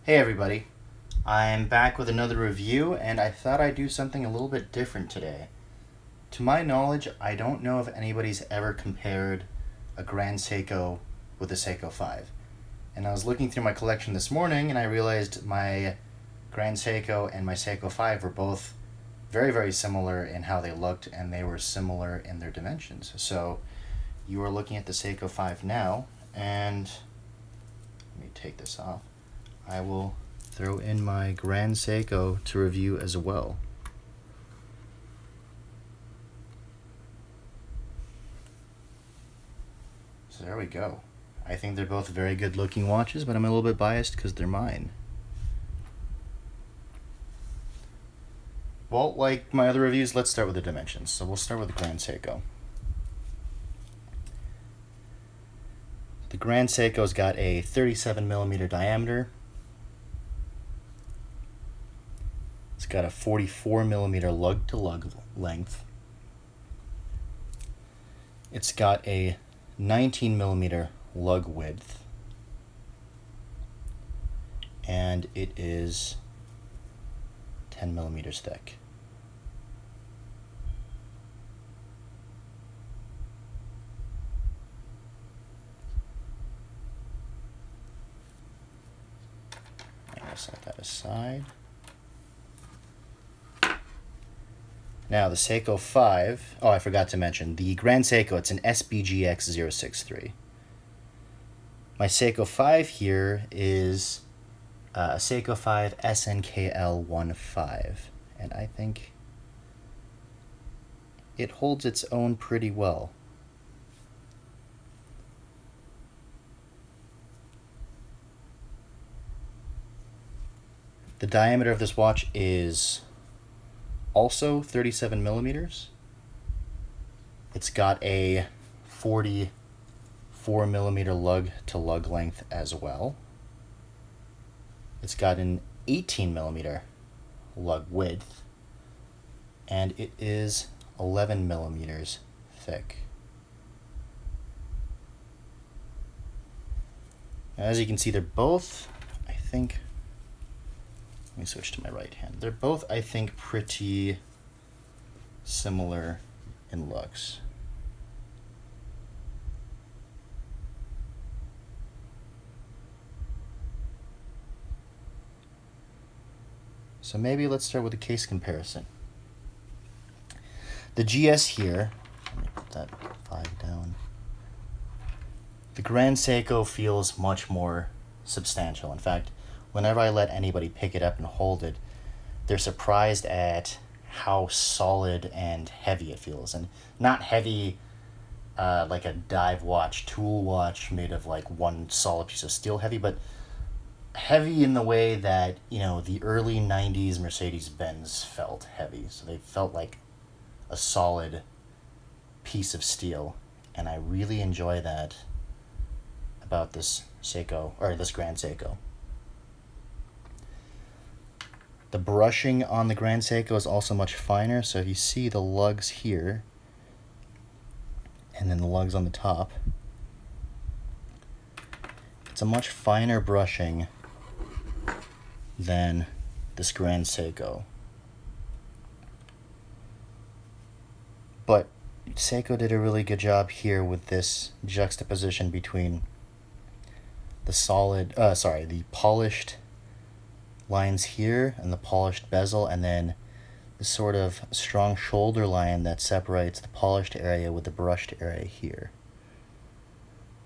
Hey everybody, I'm back with another review, and I thought I'd do something a little bit different today. To my knowledge, I don't know if anybody's ever compared a Grand Seiko with a Seiko 5. And I was looking through my collection this morning and I realized my Grand Seiko and my Seiko 5 were both very, very similar in how they looked, and they were similar in their dimensions. So you are looking at the Seiko 5 now, and let me take this off. I will throw in my Grand Seiko to review as well. So there we go. I think they're both very good looking watches, but I'm a little bit biased because they're mine. Well, like my other reviews, let's start with the dimensions. So we'll start with the Grand Seiko. The Grand Seiko's got a 37mm diameter. It's got a 44mm lug-to-lug length. It's got a 19mm lug width. And it is 10mm thick. I'm going to set that aside. Now the Seiko 5, oh, I forgot to mention, the Grand Seiko, it's an SBGX063. My Seiko 5 here is a Seiko 5 SNKL15, and I think it holds its own pretty well. The diameter of this watch is also 37mm. It's got a 44mm lug-to-lug length as well. It's got an 18mm lug width, and it is 11mm thick. As you can see, they're both, I think, let me switch to my right hand. They're both, I think, pretty similar in looks. So maybe let's start with a case comparison. The GS here, let me put that 5 down. The Grand Seiko feels much more substantial. In fact, whenever I let anybody pick it up and hold it, they're surprised at how solid and heavy it feels. And not heavy like a dive watch, tool watch made of like one solid piece of steel heavy, but heavy in the way that, you know, the early 90s Mercedes-Benz felt heavy. So they felt like a solid piece of steel. And I really enjoy that about this Seiko, or this Grand Seiko. The brushing on the Grand Seiko is also much finer, so if you see the lugs here, and then the lugs on the top, it's a much finer brushing than this Grand Seiko. But Seiko did a really good job here with this juxtaposition between the the polished lines here and the polished bezel, and then the sort of strong shoulder line that separates the polished area with the brushed area here.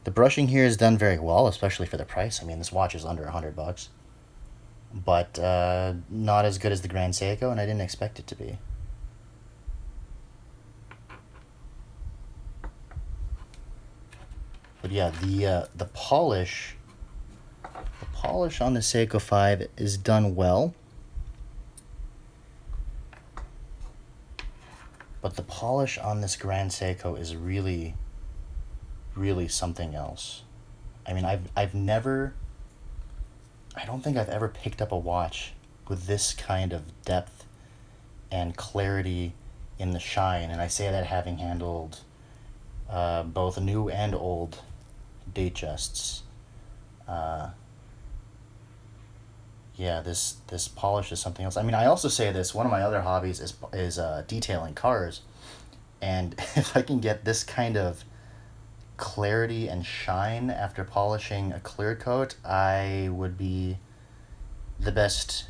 The brushing here is done very well, especially for the price. I mean, this watch is under $100, but not as good as the Grand Seiko, and I didn't expect it to be. But yeah, the polish on the Seiko 5 is done well, but the polish on this Grand Seiko is really, really something else. I mean, I don't think I've ever picked up a watch with this kind of depth and clarity in the shine, and I say that having handled both new and old date justs. Yeah, this polish is something else. I mean, I also say this. One of my other hobbies is detailing cars, and if I can get this kind of clarity and shine after polishing a clear coat, I would be the best,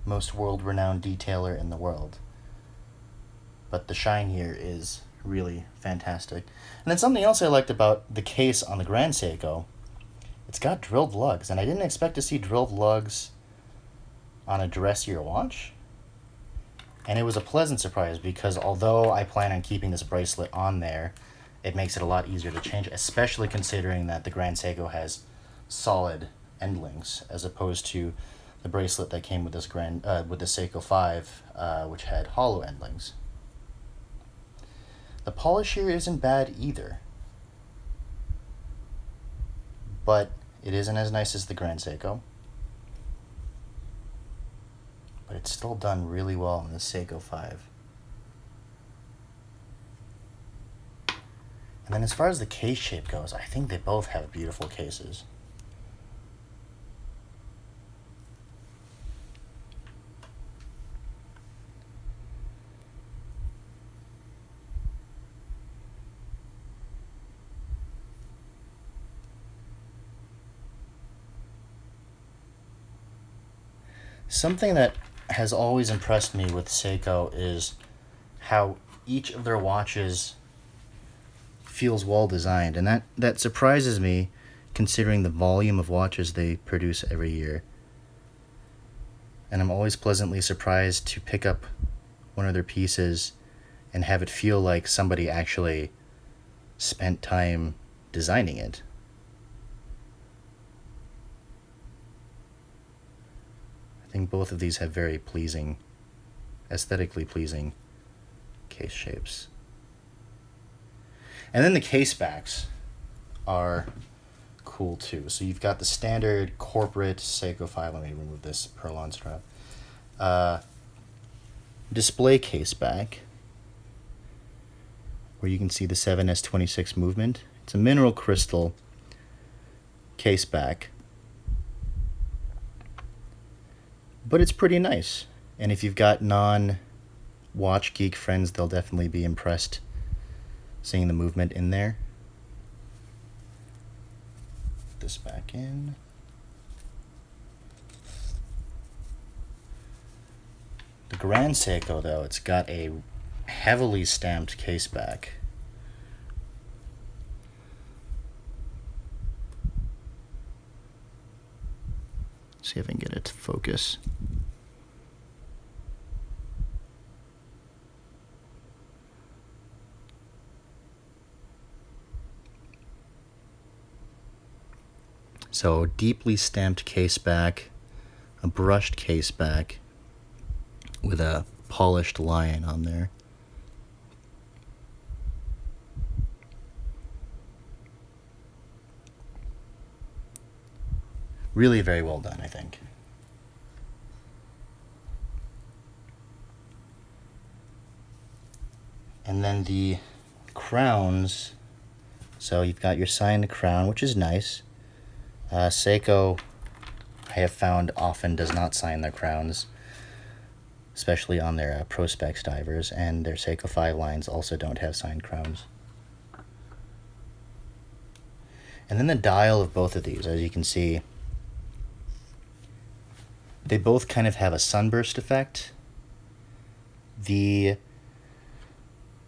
most world-renowned detailer in the world. But the shine here is really fantastic. And then something else I liked about the case on the Grand Seiko, it's got drilled lugs, and I didn't expect to see drilled lugs on a dressier watch. And it was a pleasant surprise because although I plan on keeping this bracelet on there, it makes it a lot easier to change, especially considering that the Grand Seiko has solid end links as opposed to the bracelet that came with this with the Seiko 5, which had hollow end links. The polish here isn't bad either, but it isn't as nice as the Grand Seiko. But it's still done really well in the Seiko 5. And then as far as the case shape goes, I think they both have beautiful cases. Something that has always impressed me with Seiko is how each of their watches feels well designed, and that surprises me considering the volume of watches they produce every year. And I'm always pleasantly surprised to pick up one of their pieces and have it feel like somebody actually spent time designing it. I think both of these have very pleasing, aesthetically pleasing case shapes. And then the case backs are cool too. So you've got the standard corporate Seiko 5. Let me remove this Perlon strap. Display case back, where you can see the 7S26 movement. It's a mineral crystal case back, but it's pretty nice. And if you've got non-watch geek friends, they'll definitely be impressed seeing the movement in there. Put this back in. The Grand Seiko, though, it's got a heavily stamped case back. See if I can get it to focus. So deeply stamped case back, a brushed case back with a polished lion on there. Really very well done, I think. And then the crowns. So you've got your signed crown, which is nice. Seiko, I have found, often does not sign their crowns, especially on their Prospex divers, and their Seiko 5 lines also don't have signed crowns. And then the dial of both of these, as you can see, they both kind of have a sunburst effect. The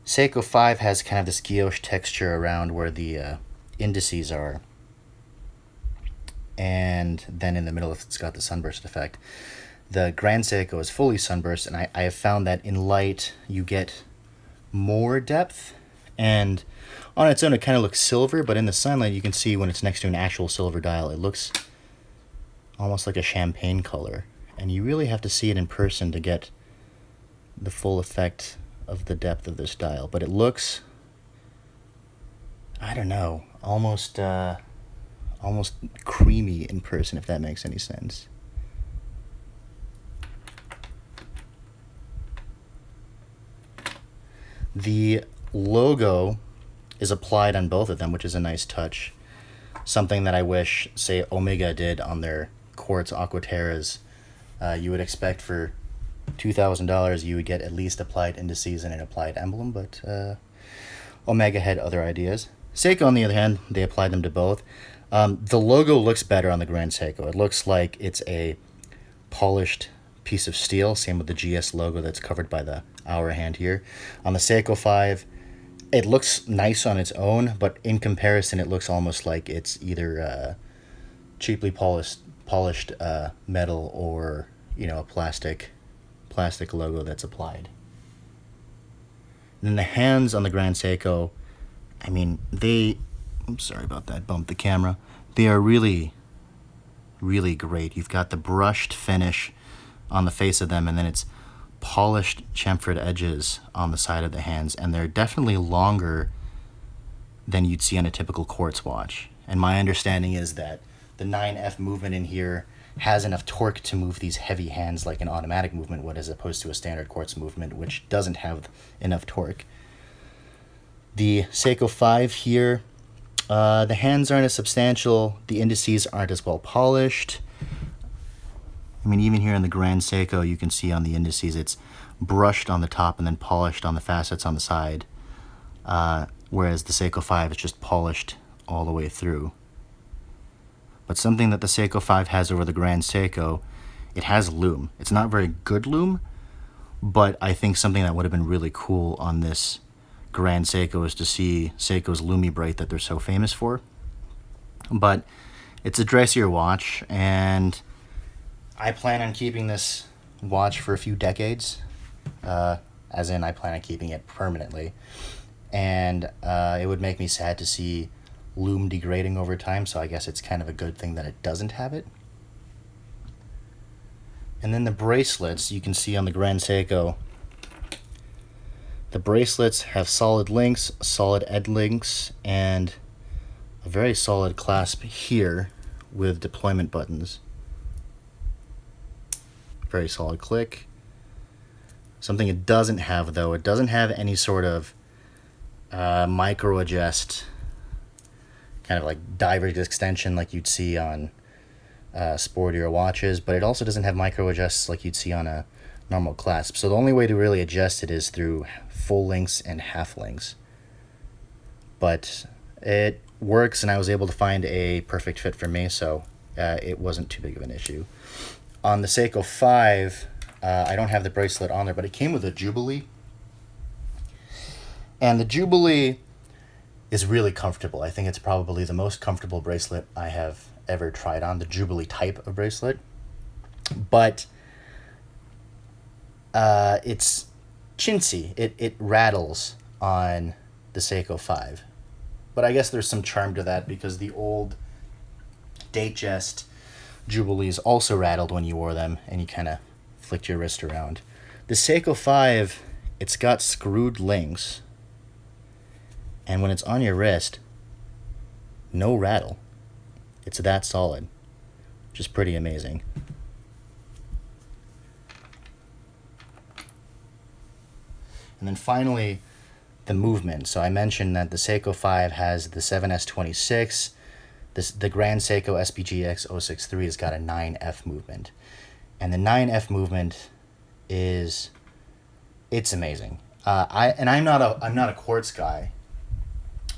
Seiko 5 has kind of this guilloche texture around where the indices are, and then in the middle it's got the sunburst effect. The Grand Seiko is fully sunburst, and I have found that in light you get more depth, and on its own it kind of looks silver, but in the sunlight you can see when it's next to an actual silver dial it looks almost like a champagne color, and you really have to see it in person to get the full effect of the depth of this dial. But it looks, I don't know, almost creamy in person, if that makes any sense. The logo is applied on both of them, which is a nice touch. Something that I wish, say, Omega did on their quartz Aquaterras. You would expect for $2,000 you would get at least applied indices and an applied emblem, but Omega had other ideas. Seiko, on the other hand, they applied them to both. The logo looks better on the Grand Seiko. It looks like it's a polished piece of steel. Same with the GS logo that's covered by the hour hand here. On the Seiko 5, it looks nice on its own, but in comparison, it looks almost like it's either cheaply polished metal or, you know, a plastic logo that's applied. And then the hands on the Grand Seiko, I mean, I'm sorry about that, bumped the camera. They are really, really great. You've got the brushed finish on the face of them, and then it's polished chamfered edges on the side of the hands, and they're definitely longer than you'd see on a typical quartz watch. And my understanding is that the 9F movement in here has enough torque to move these heavy hands like an automatic movement would, as opposed to a standard quartz movement, which doesn't have enough torque. The Seiko 5 here, the hands aren't as substantial, the indices aren't as well polished. I mean, even here in the Grand Seiko, you can see on the indices it's brushed on the top and then polished on the facets on the side, whereas the Seiko 5 is just polished all the way through. But something that the Seiko 5 has over the Grand Seiko, it has lume. It's not very good lume, but I think something that would have been really cool on this Grand Seiko is to see Seiko's Lumi Bright that they're so famous for. But it's a dressier watch, and I plan on keeping this watch for a few decades, as in I plan on keeping it permanently. And it would make me sad to see lume degrading over time, so I guess it's kind of a good thing that it doesn't have it. And then the bracelets, you can see on the Grand Seiko, the bracelets have solid links, solid edge links, and a very solid clasp here with deployment buttons. Very solid click. Something it doesn't have, though, it doesn't have any sort of micro adjust, kind of like diverged extension like you'd see on sportier watches, but it also doesn't have micro adjusts like you'd see on a normal clasp. So the only way to really adjust it is through full links and half links. But it works, and I was able to find a perfect fit for me, so it wasn't too big of an issue. On the Seiko 5, I don't have the bracelet on there, but it came with a Jubilee. And the Jubilee is really comfortable. I think it's probably the most comfortable bracelet I have ever tried on, the Jubilee type of bracelet. But it's chintzy. It rattles on the Seiko 5. But I guess there's some charm to that, because the old Datejust Jubilees also rattled when you wore them, and you kind of flicked your wrist around. The Seiko 5, it's got screwed links, and when it's on your wrist, no rattle. It's that solid, which is pretty amazing. And then finally, the movement. So I mentioned that the Seiko 5 has the 7S26. The Grand Seiko SBGX063 has got a 9F movement. And the 9F movement it's amazing. I'm not a quartz guy.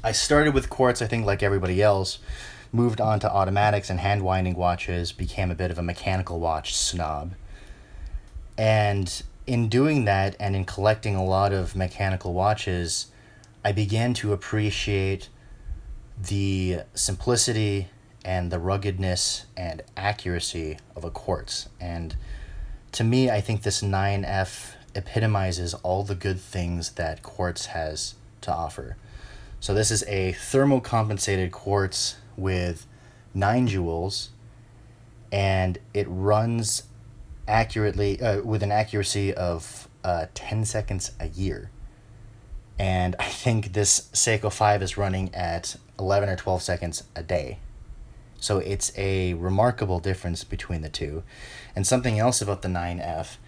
I started with quartz, I think, like everybody else, moved on to automatics and hand winding watches, became a bit of a mechanical watch snob. And in doing that, and in collecting a lot of mechanical watches, I began to appreciate the simplicity and the ruggedness and accuracy of a quartz. And to me, I think this 9F epitomizes all the good things that quartz has to offer. So this is a thermocompensated quartz with 9 jewels, and it runs accurately with an accuracy of 10 seconds a year. And I think this Seiko 5 is running at 11 or 12 seconds a day. So it's a remarkable difference between the two. And something else about the 9F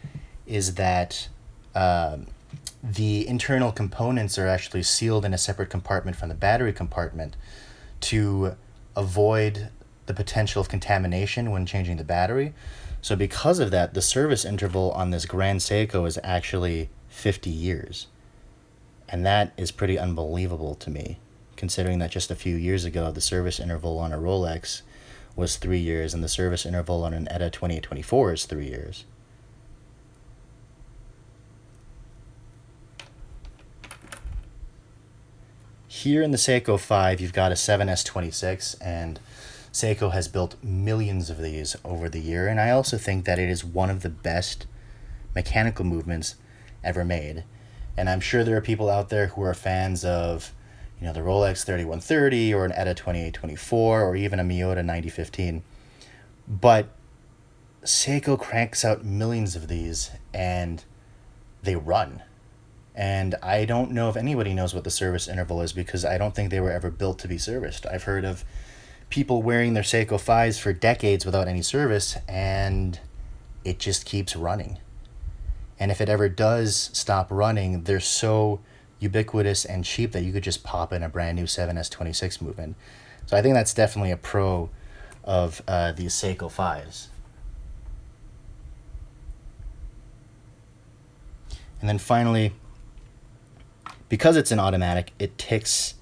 is that the internal components are actually sealed in a separate compartment from the battery compartment to avoid the potential of contamination when changing the battery. So because of that, the service interval on this Grand Seiko is actually 50 years. And that is pretty unbelievable to me, considering that just a few years ago, the service interval on a Rolex was 3 years, and the service interval on an ETA 2824 is 3 years. Here in the Seiko 5, you've got a 7S26, and Seiko has built millions of these over the year, and I also think that it is one of the best mechanical movements ever made. And I'm sure there are people out there who are fans of, the Rolex 3130 or an ETA 2824 or even a Miyota 9015. But Seiko cranks out millions of these and they run. And I don't know if anybody knows what the service interval is, because I don't think they were ever built to be serviced. I've heard of people wearing their Seiko 5s for decades without any service, and it just keeps running. And if it ever does stop running, they're so ubiquitous and cheap that you could just pop in a brand new 7S26 movement. So I think that's definitely a pro of these Seiko 5s. And then finally, because it's an automatic, it ticks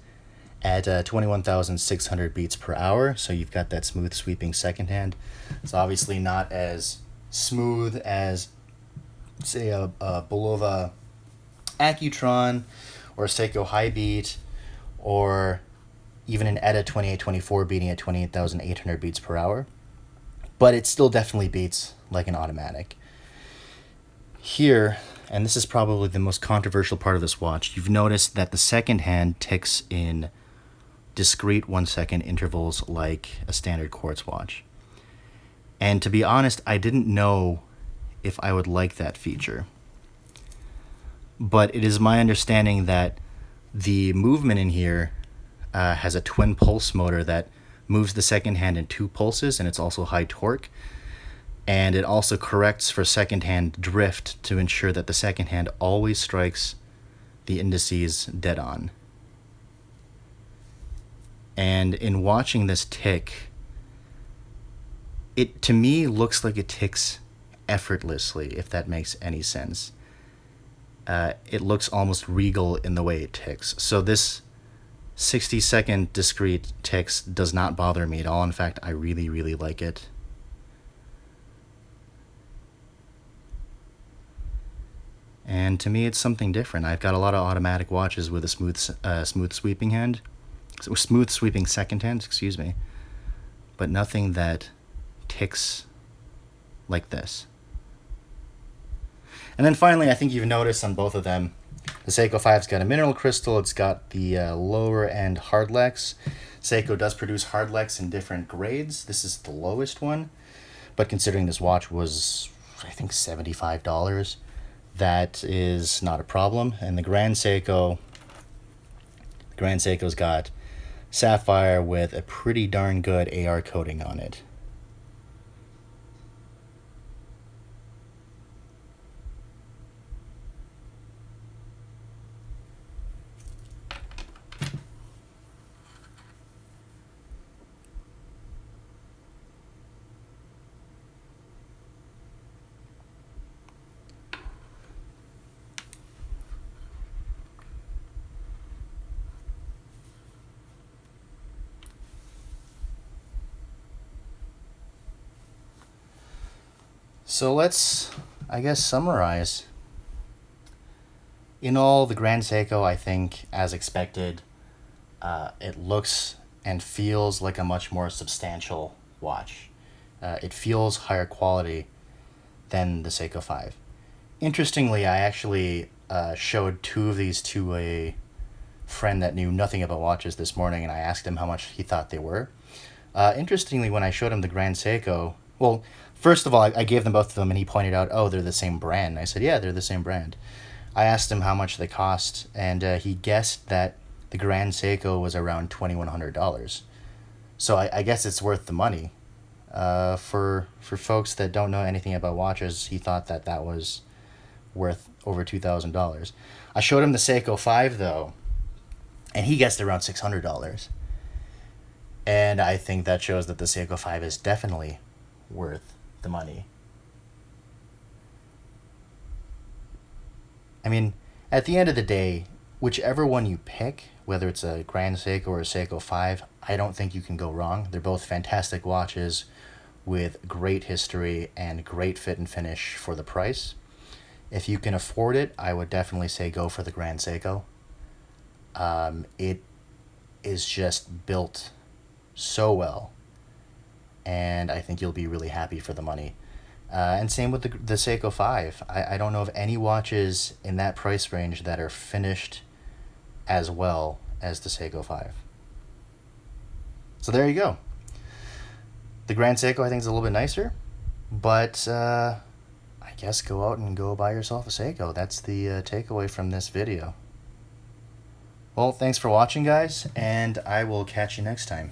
at 21,600 beats per hour. So you've got that smooth sweeping second hand. It's obviously not as smooth as, say, a Bulova Accutron or a Seiko High Beat, or even an ETA 2824 beating at 28,800 beats per hour. But it still definitely beats like an automatic. Here, and this is probably the most controversial part of this watch, you've noticed that the second hand ticks in discrete 1-second intervals like a standard quartz watch. And to be honest, I didn't know if I would like that feature. But it is my understanding that the movement in here has a twin pulse motor that moves the second hand in 2 pulses, and it's also high torque. And it also corrects for second hand drift to ensure that the second hand always strikes the indices dead on. And in watching this tick, it to me looks like it ticks effortlessly, if that makes any sense. It looks almost regal in the way it ticks. So this 60-second discrete ticks does not bother me at all. In fact, I really, really like it. And to me, it's something different. I've got a lot of automatic watches with a smooth sweeping hand, smooth sweeping second hand, but nothing that ticks like this. And then finally, I think you've noticed on both of them, the Seiko 5's got a mineral crystal. It's got the lower end hardlex. Seiko does produce hardlex in different grades. This is the lowest one, but considering this watch was, I think, $75. That is not a problem. And the Grand Seiko's got sapphire with a pretty darn good AR coating on it. So let's, I guess, summarize. In all, the Grand Seiko, I think, as expected, it looks and feels like a much more substantial watch. It feels higher quality than the Seiko 5. Interestingly, I actually showed 2 of these to a friend that knew nothing about watches this morning, and I asked him how much he thought they were. Interestingly, when I showed him the Grand Seiko, well, first of all, I gave them both to him, and he pointed out, oh, they're the same brand. And I said, yeah, they're the same brand. I asked him how much they cost, and he guessed that the Grand Seiko was around $2,100. So I guess it's worth the money. For folks that don't know anything about watches, he thought that was worth over $2,000. I showed him the Seiko 5 though, and he guessed around $600. And I think that shows that the Seiko 5 is definitely worth the money. I mean, at the end of the day, whichever one you pick, whether it's a Grand Seiko or a Seiko 5, I don't think you can go wrong. They're both fantastic watches with great history and great fit and finish for the price. If you can afford it, I would definitely say go for the Grand Seiko. It is just built so well, and I think you'll be really happy for the money. And same with the Seiko 5. I don't know of any watches in that price range that are finished as well as the Seiko 5. So there you go. The Grand Seiko I think is a little bit nicer, but I guess go out and go buy yourself a Seiko. That's the takeaway from this video. Well, thanks for watching, guys, and I will catch you next time.